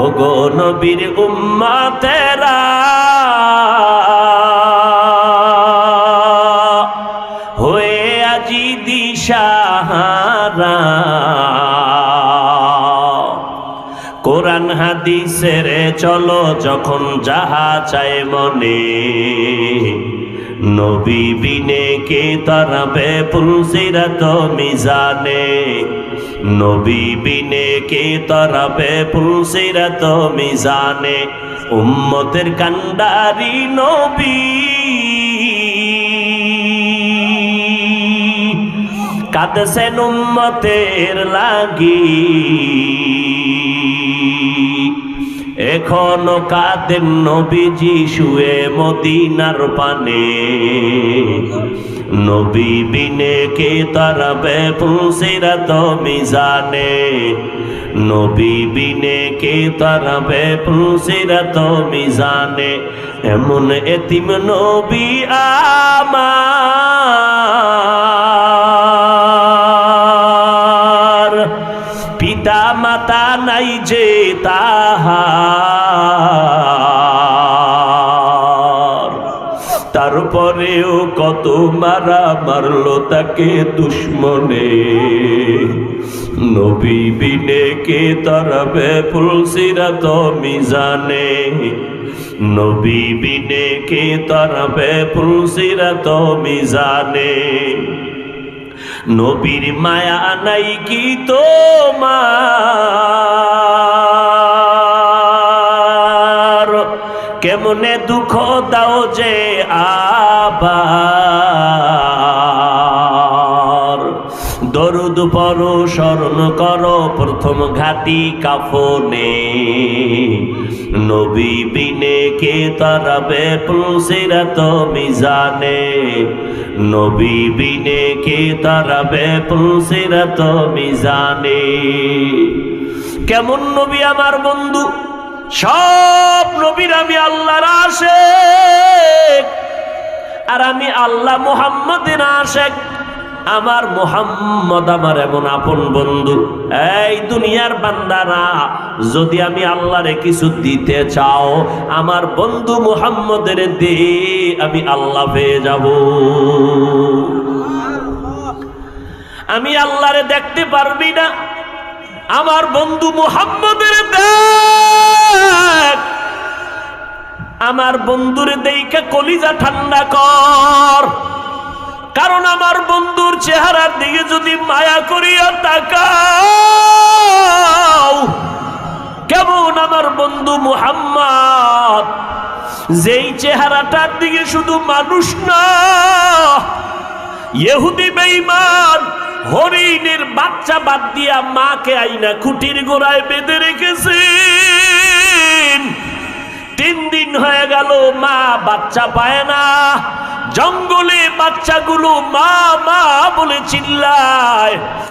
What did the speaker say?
ওগো নবীর উম্মতেরা হয়ে আজি দিশাহারা, কোরআন হাদিসের চলো যখন যাহা চায় মনে, নবী বিনে কে তারাবে পুলসিরাত মিজানে, নবী বিনে কে তারাবে পুলসিরাত মিজানে। উম্মতের কান্ডারি নবী কাঁদছেন উম্মতের লাগি, এখনো কাঁদেন নবীজি শুয়ে মদিনার পানে, নবী বিনে কে তারাবে পুলসিরাত মিজানে, নবী বিনে কে তারাবে পুলসিরাত মিজানে। এমন এতিম নবী আমার, পিতা মাতা নাই যে তাহার, তারপরেও কত মারা মারলো তাকে দুশ্মনে, নবী বিনে কে তারাবে পুলসিরাত মিজানে, নবী বিনে কে তারাবে পুলসিরাত মিজানে। নবীর মায়া নাই কি তোমার, কেমনে দুঃখ দাও যে আবার, দরুদ পড়ো স্মরণ করো প্রথম ঘাটি কাফনে, নবী বিনে কে তারাবে পুলসিরাত মিজানে, নবী বিনে কে তারাবে পুলসিরাত মিজানে। কেমন নবী আমার বন্ধু, সব নবীর আমি আল্লাহর আশিক, আর আমি আল্লাহ মুহাম্মদের আশিক। আমার মুহাম্মদ আমার এমন আপন বন্ধু। এই দুনিয়ার বান্দারা, যদি আমি আল্লাহরে কিছু দিতে চাও, আমার বন্ধু মুহাম্মদের দে, আমি আল্লাহ পেয়ে যাব। আমি আল্লাহরে দেখতে পারবি না, আমার বন্ধু মুহাম্মদের দেখ, আমার বন্ধুর দেইকা কলিজা ঠান্ডা কর, কারণ আমার বন্ধুর চেহারার দিকে যদি মায়া করিয়া তাকাও, কেমন আমার বন্ধু মুহাম্মদ, যেই চেহারাটার দিকে শুধু মানুষ না, ইহুদি বেঈমান হরিণের বাচ্চা বাদ দিয়া মাকে আইনা খুঁটির গোড়ায় বেঁধে রেখেছেন। 3 দিন হয়ে গেল মা বাচ্চা পায় না, জঙ্গলে বাচ্চাগুলো মা মা বলে চিল্লায়।